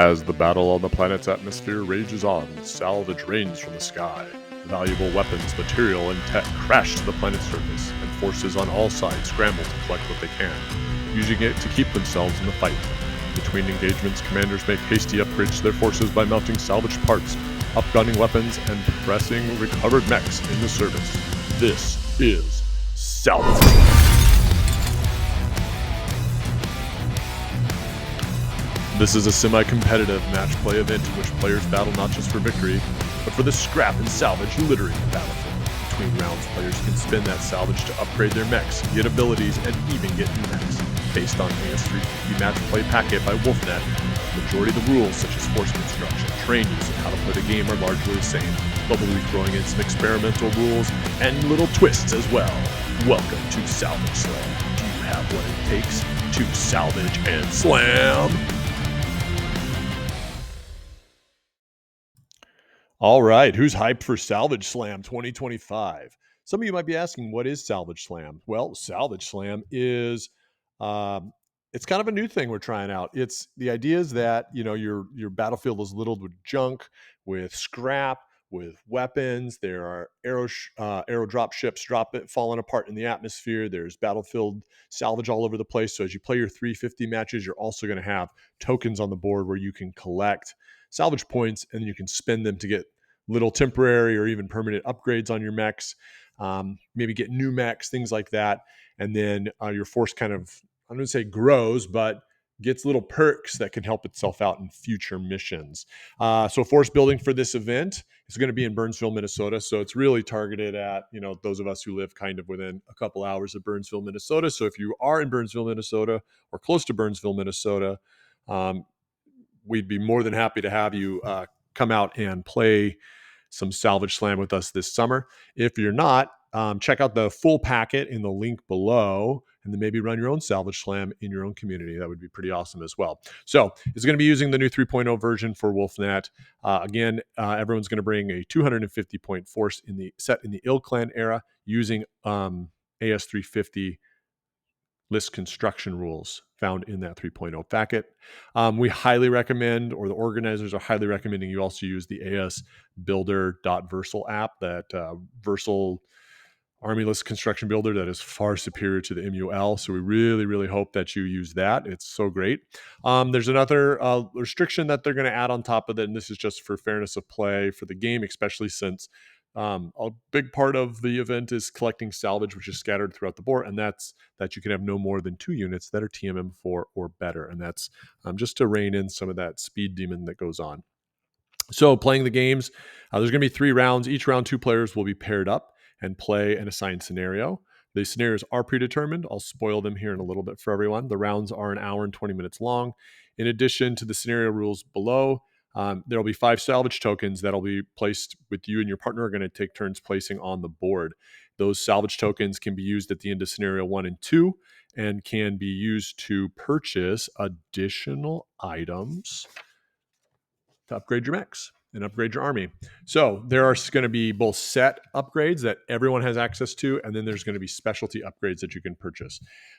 As the battle on the planet's atmosphere rages on, salvage rains from the sky. Valuable weapons, material, and tech crash to the planet's surface, and forces on all sides scramble to collect what they can, using it to keep themselves in the fight. Between engagements, commanders make hasty upgrades to their forces by melting salvaged parts, upgunning weapons, and pressing recovered mechs into service. This is Salvage Slam. This is a semi-competitive match play event in which players battle not just for victory, but for the scrap and salvage littering the battlefield. Between rounds, players can spend that salvage to upgrade their mechs, get abilities, and even get new mechs. Based on AS350 match play packet by Wolfnet, the majority of the rules, such as force construction, terrain use, and how to play the game are largely the same, but we'll be throwing in some experimental rules and little twists as well. Welcome to Salvage Slam. Do you have what it takes to salvage and slam? All right, who's hyped for Salvage Slam 2025? Some of you might be asking, what is Salvage Slam? Well, Salvage Slam is it's kind of a new thing we're trying out. It's the idea is that your battlefield is littered with junk, with scrap, with weapons. There are arrow drop ships falling apart in the atmosphere. There's battlefield salvage all over the place. So as you play your 350 matches, you're also going to have tokens on the board where you can collect salvage points, and you can spend them to get little temporary or even permanent upgrades on your mechs, maybe get new mechs, things like that. And then your force kind of, I'm going to say grows, but gets little perks that can help itself out in future missions. So force building for this event is going to be in Burnsville, Minnesota. So it's really targeted at, those of us who live kind of within a couple hours of Burnsville, Minnesota. So if you are in Burnsville, Minnesota, or close to Burnsville, Minnesota, we'd be more than happy to have you come out and play some Salvage Slam with us this summer. If you're not, check out the full packet in the link below, and then maybe run your own Salvage Slam in your own community. That would be pretty awesome as well. So it's going to be using the new 3.0 version for Wolfnet. Again, everyone's going to bring a 250 point force in the Ill Clan era using AS350 list construction rules found in that 3.0 packet. We highly recommend, or the organizers are highly recommending, you also use the AS Builder.Versal app, that Versal Army List Construction Builder that is far superior to the MUL. So we really, really hope that you use that. It's so great. There's another restriction that they're going to add on top of it, and this is just for fairness of play for the game, especially since a big part of the event is collecting salvage, which is scattered throughout the board, and that's that you can have no more than 2 units that are TMM4 or better, and that's just to rein in some of that speed demon that goes on. So playing the games, there's going to be 3 rounds. Each round, 2 players will be paired up and play an assigned scenario. The scenarios are predetermined. I'll spoil them here in a little bit for everyone. The rounds are an hour and 20 minutes long. In addition to the scenario rules below, there will be 5 salvage tokens that will be placed with you and your partner are going to take turns placing on the board. Those salvage tokens can be used at the end of scenario 1 and 2 and can be used to purchase additional items to upgrade your mechs and upgrade your army. So there are going to be both set upgrades that everyone has access to, and then there's going to be specialty upgrades that you can purchase.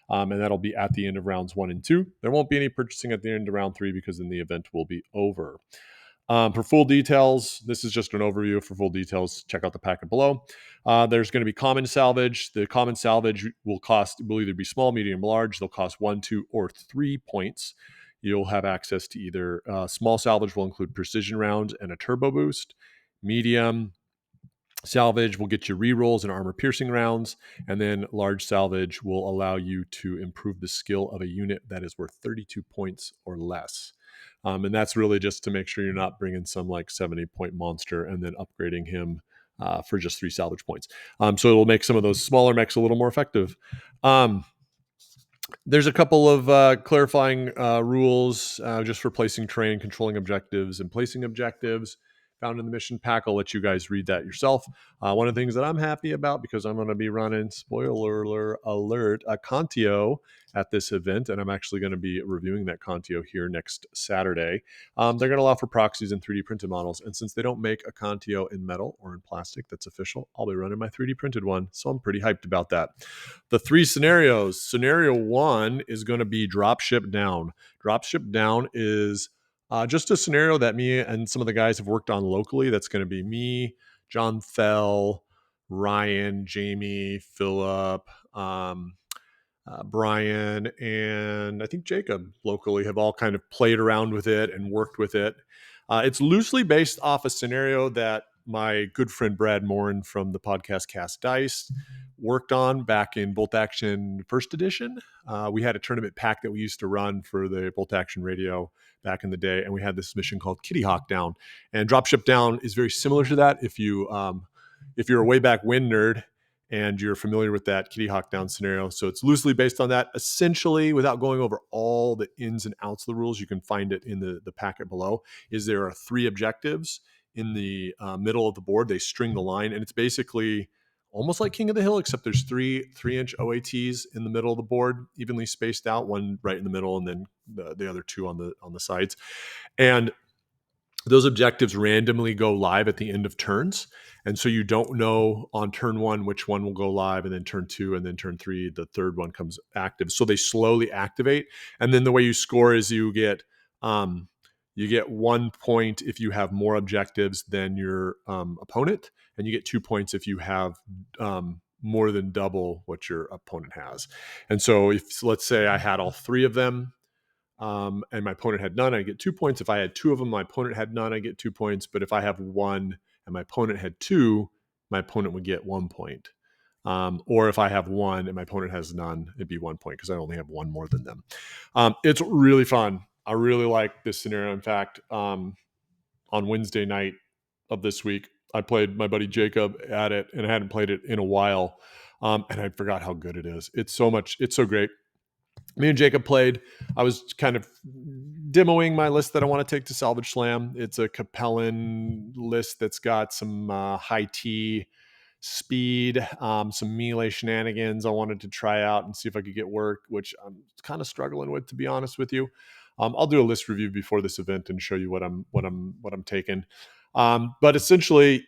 And that'll be at the end of rounds 1 and 2. There won't be any purchasing at the end of round 3 because then the event will be over. For full details, this is just an overview. For full details, check out the packet below. There's going to be common salvage. The common salvage will either be small, medium, large. They'll cost 1, 2, or 3 points. You'll have access to either small salvage will include precision rounds and a turbo boost. Medium salvage will get you rerolls and armor piercing rounds. And then large salvage will allow you to improve the skill of a unit that is worth 32 points or less. And that's really just to make sure you're not bringing some like 70-point monster and then upgrading him for just 3 salvage points. So it'll make some of those smaller mechs a little more effective. There's a couple of clarifying rules just for placing terrain, controlling objectives, and placing objectives found in the mission pack. I'll let you guys read that yourself. One of the things that I'm happy about, because I'm going to be running, spoiler alert, a Contio at this event, and I'm actually going to be reviewing that Contio here next Saturday. They're going to allow for proxies and 3D printed models, and since they don't make a Contio in metal or in plastic that's official, I'll be running my 3D printed one, so I'm pretty hyped about that. The 3 scenarios. Scenario 1 is going to be Dropship Down. Dropship Down is Just a scenario that me and some of the guys have worked on locally. That's going to be me, John Fell, Ryan, Jamie, Philip, Brian, and I think Jacob locally have all kind of played around with it and worked with it. It's loosely based off a scenario that my good friend Brad Morin from the podcast Cast Dice worked on back in Bolt Action First Edition. We had a tournament pack that we used to run for the Bolt Action Radio back in the day, and we had this mission called Kitty Hawk Down. And Dropship Down is very similar to that. If you're a way back wind nerd and you're familiar with that Kitty Hawk Down scenario. So it's loosely based on that. Essentially, without going over all the ins and outs of the rules, you can find it in the packet below, is there are 3 objectives in the middle of the board. They string the line, and it's basically almost like King of the Hill, except there's 3-inch OATs in the middle of the board, evenly spaced out, one right in the middle, and then the other 2 on the sides. And those objectives randomly go live at the end of turns. And so you don't know on turn 1 which one will go live, and then turn 2, and then turn 3, the third one comes active. So they slowly activate. And then the way you score is you get 1 point if you have more objectives than your opponent, and you get 2 points if you have more than double what your opponent has. And so if, let's say I had all 3 of them, and my opponent had none, I get 2 points. If I had 2 of them, my opponent had none, I get 2 points. But if I have 1 and my opponent had 2, my opponent would get 1 point. Or if I have 1 and my opponent has none, it'd be 1 point because I only have 1 more than them. It's really fun. I really like this scenario. In fact, on Wednesday night of this week, I played my buddy Jacob at it, and I hadn't played it in a while. And I forgot how good it is. It's so great. Me and Jacob played. I was kind of demoing my list that I want to take to Salvage Slam. It's a Capellan list that's got some high T speed, some melee shenanigans I wanted to try out and see if I could get work, which I'm kind of struggling with, to be honest with you. I'll do a list review before this event and show you what I'm taking. But essentially,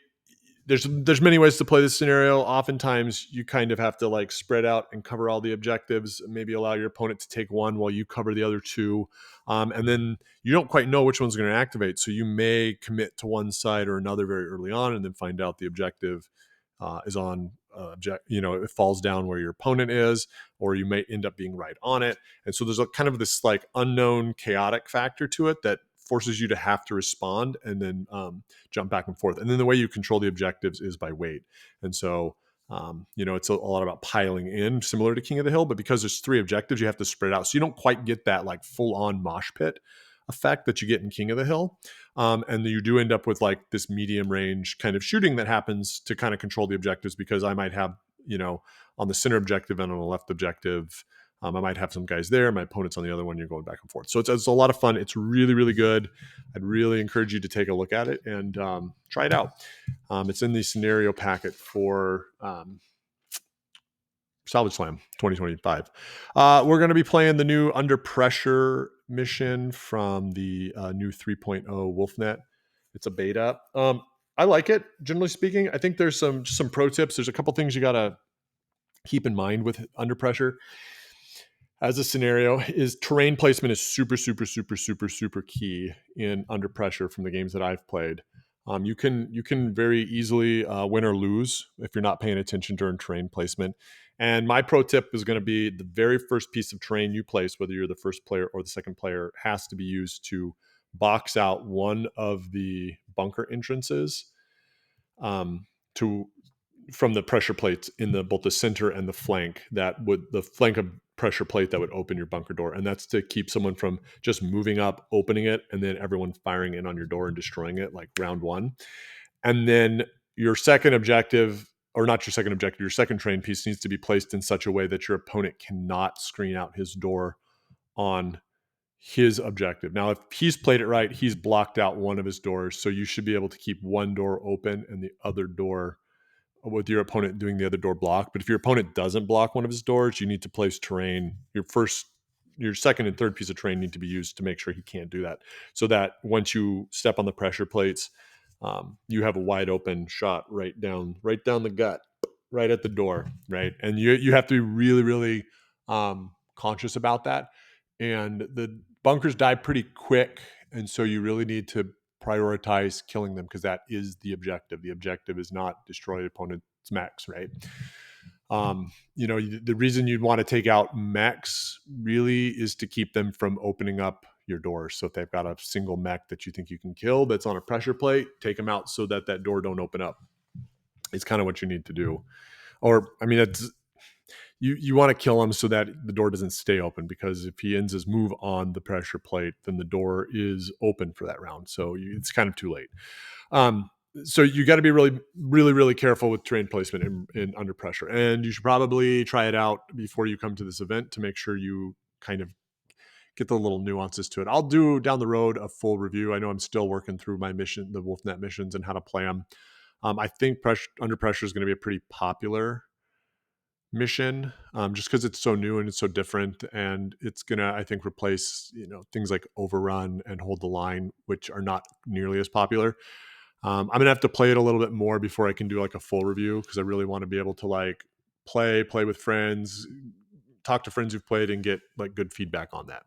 there's many ways to play this scenario. Oftentimes you kind of have to like spread out and cover all the objectives, maybe allow your opponent to take 1 while you cover the other 2. And then you don't quite know which one's going to activate. So you may commit to one side or another very early on, and then find out the objective is on it falls down where your opponent is, or you may end up being right on it. And so there's a kind of this like unknown chaotic factor to it that forces you to have to respond and then jump back and forth. And then the way you control the objectives is by weight. And so, it's a lot about piling in, similar to King of the Hill, but because there's 3 objectives, you have to spread out. So you don't quite get that like full on mosh pit effect that you get in King of the Hill. And you do end up with like this medium range kind of shooting that happens to kind of control the objectives, because I might have, on the center objective and on the left objective, I might have some guys there. My opponent's on the other one. You're going back and forth. So it's a lot of fun. It's really, really good. I'd really encourage you to take a look at it and try it out. It's in the scenario packet for Salvage Slam 2025. We're going to be playing the new Under Pressure mission from the new 3.0 Wolfnet. It's a beta. I like it, generally speaking. I think there's some pro tips. There's a couple things you got to keep in mind with Under Pressure as a scenario. Is terrain placement is super, super, super, super, super key in Under Pressure from the games that I've played. You can very easily win or lose if you're not paying attention during terrain placement. And my pro tip is going to be the very first piece of terrain you place, whether you're the first player or the second player, has to be used to box out one of the bunker entrances from the pressure plates in both the center and the flank, the flank of pressure plate that would open your bunker door. And that's to keep someone from just moving up, opening it, and then everyone firing in on your door and destroying it, like round 1. And then your second objective, or not your second objective, your second train piece needs to be placed in such a way that your opponent cannot screen out his door on his objective. Now, if he's played it right, he's blocked out one of his doors. So you should be able to keep one door open and the other door, with your opponent doing the other door block. But if your opponent doesn't block one of his doors, you need to place terrain. Your second and third piece of terrain need to be used to make sure he can't do that. So that once you step on the pressure plates, you have a wide open shot right down the gut, right at the door, right? And you have to be really, really conscious about that. And the bunkers die pretty quick, And so you really need to prioritize killing them because that is the objective. The objective is not destroy the opponent's mechs, right? The reason you'd want to take out mechs really is to keep them from opening up your doors. So if they've got a single mech that you think you can kill that's on a pressure plate, take them out so that door don't open up. It's kind of what you need to do. Or, I mean, it's you want to kill him so that the door doesn't stay open, because if he ends his move on the pressure plate, then the door is open for that round. So it's kind of too late. So you got to be really, really, really careful with terrain placement in under pressure. And you should probably try it out before you come to this event to make sure you kind of get the little nuances to it. I'll do down the road a full review. I know I'm still working through my mission, the Wolfnet missions, and how to play them. I think under pressure is going to be a pretty popular mission, just because it's so new and it's so different, and it's gonna, I think, replace things like Overrun and Hold the Line, which are not nearly as popular. I'm gonna have to play it a little bit more before I can do like a full review, because I really want to be able to like play with friends, talk to friends who've played, and get like good feedback on that.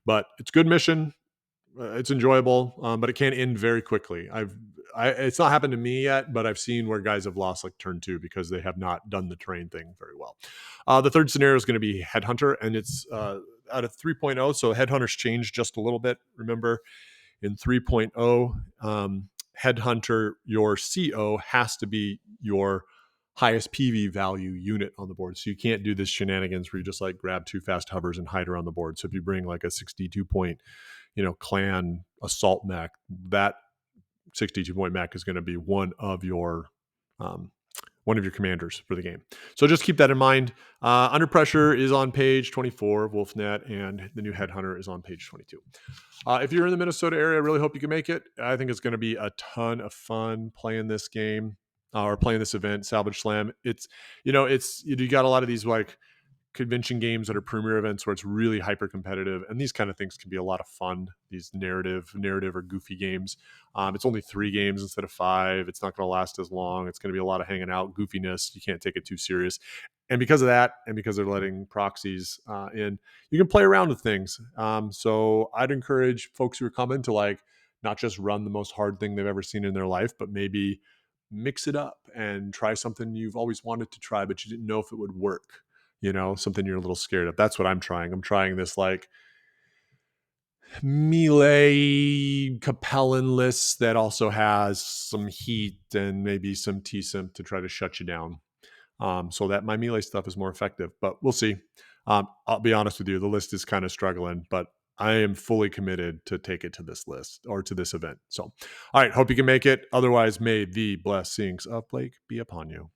But it's a good mission. It's enjoyable, but it can end very quickly. It's not happened to me yet, but I've seen where guys have lost like turn 2 because they have not done the terrain thing very well. The third scenario is going to be Headhunter, and it's out of 3.0. So Headhunter's changed just a little bit. Remember, in 3.0, Headhunter, your CO has to be your highest PV value unit on the board. So you can't do this shenanigans where you just like grab 2 fast hovers and hide around the board. So if you bring like a 62 point clan assault mech, that 62 point mech is going to be one of your commanders for the game. So just keep that in mind. Under Pressure is on page 24 of Wolfnet, and the new Headhunter is on page 22. If you're in the Minnesota area, I really hope you can make it. I think it's going to be a ton of fun playing this game, or playing this event, Salvage Slam. It's you got a lot of these like convention games that are premier events where it's really hyper competitive, and these kind of things can be a lot of fun. These narrative or goofy games. It's only 3 games instead of 5. It's not going to last as long. It's going to be a lot of hanging out, goofiness. You can't take it too serious. And because of that, and because they're letting proxies in, you can play around with things. So I'd encourage folks who are coming to like not just run the most hard thing they've ever seen in their life, but maybe mix it up and try something you've always wanted to try, but you didn't know if it would work. Something you're a little scared of. That's what I'm trying. I'm trying this like melee Capellan list that also has some heat and maybe some T-Simp to try to shut you down, so that my melee stuff is more effective. But we'll see. I'll be honest with you, the list is kind of struggling, but I am fully committed to take it to this list or to this event. So, all right, hope you can make it. Otherwise, may the blessings of Blake be upon you.